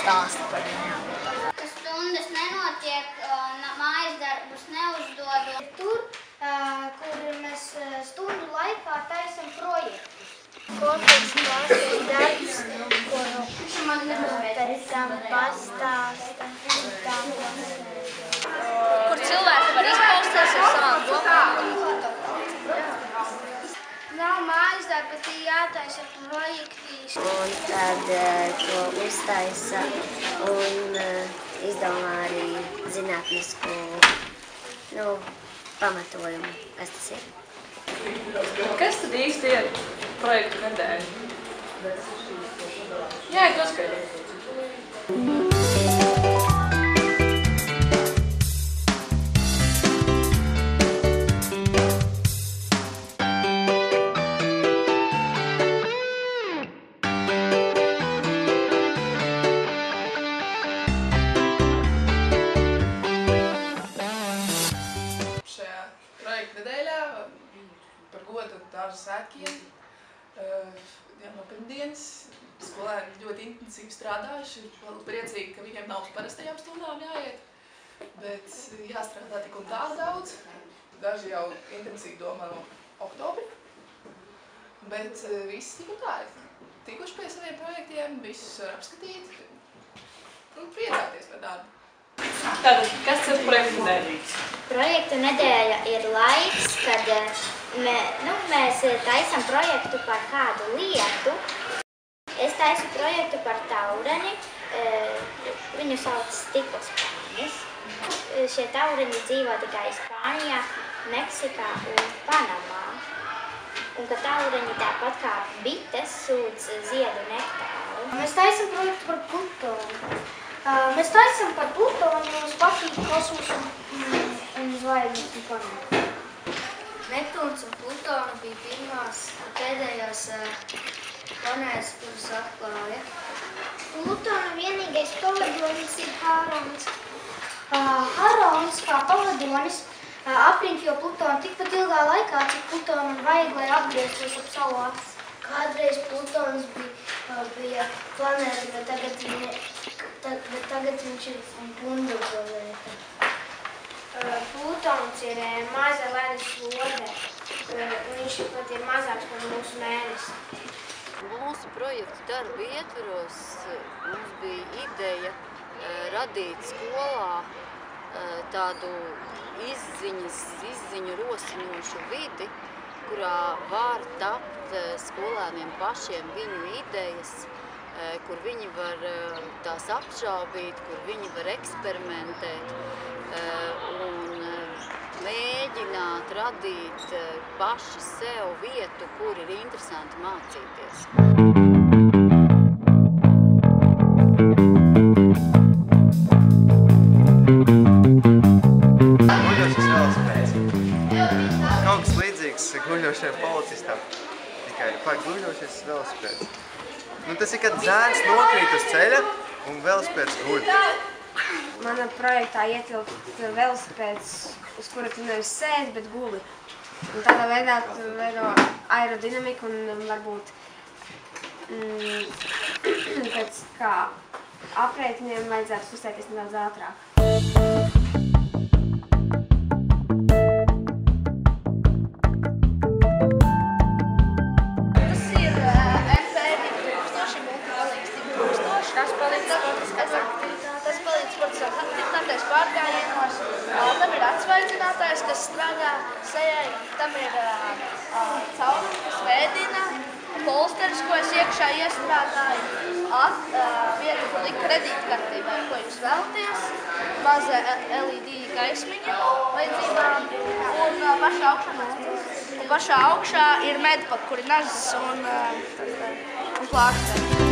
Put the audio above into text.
stāsta par viņām. Stundas nenotiek, mājas darbus neuzdodu. Tur, kur mēs stundu laikā taisam projektus. Kopīgs klases darbs, kuru pēc tam pastāsta. Kur cilvēki var izpausties ar savām domām. Nav mājas darba, bet jātaisa projektīs. Un tad to uztaisa un izdomā arī zinātnisku pamatojumu, kas tas ir. Kas tad īsti ir projektu nedēļa? Jā, paskaidro. Projekta nedēļā par godu Dārza svētkiem. No pirmdienas skolēni ļoti intensīvi strādājuši. Priecīgi, ka viņiem nav uz parastajām stundām jāiet, bet jāstrādā tik un tā daudz. Daži jau intensīvi domā no oktobra, bet visi tik un tā ir tikuši pie saviem projektiem, visus var apskatīt un priecāties par darbu. Tātad, kas ir projekta nedēļa? Projektu nedēļa ir laiks, kad mēs taisam projektu par kādu lietu. Es taisu projektu par taureni, viņu sauc stiklospānis. Šie taureni dzīvo tikai Spānijā, Meksikā un Panamā. Un ka taureni tāpat kā bites sūdz ziedu nektāru. Mēs taisam projektu par Plutonu. Mēs taisam par Plutonu, mums patīk kosmosu un zvaigznes un planētas. Neptūns un Plutona bija pirmās pēdējās planētas, kuras atklāja. Plutona vienīgais pavadonis ir Hārons. Hārons kā pavadonis apriņķo Plutonu tikpat ilgā laikā, cik Plutonam vajag, lai atgrieztos ap savu aksi. Kādreiz Plutons bija planēta, bet tagad viņš ir bundu planēta. Plutons ir maza ledus lode. Viņš pat ir mazāks par mūsu mēnesi. Mūsu projektu darba ietvaros mums bija ideja radīt skolā tādu izziņu rosinošu vidi, kurā var tapt skolēniem pašiem viņu idejas, kur viņi var tās apšaubīt, kur viņi var eksperimentēt un mēģināt radīt paši sev vietu, kur ir interesanti mācīties. Guļošais velosipēds. Kaut kas līdzīgs guļošajam policistam. Tikai guļošais velosipēds. Tas ir, kad zēns nokrīt uz ceļa un velosipēds guļ. Manā projektā ietilpt velosipēds, uz kura tu nevis sēdi, bet guli. Un tādā veidā tu veido aerodinamiku un varbūt pēc kā aprēķiniem vajadzētu kustēties nedaudz ātrāk. Tas palīdz sportiskās aktivitātēs, pārgājienos. Tam ir atsvaidzinātājs, kas strādā sejai. Tam ir caurums, kas vēdina, polsteris, ko es iekšā iestrādāju, vieta, kur likt kredītkarti vai ko jūs vēlaties, maza LED gaismiņa vajadzībām un pašā augšā ir medpaka, kur ir nazas un plāksteri.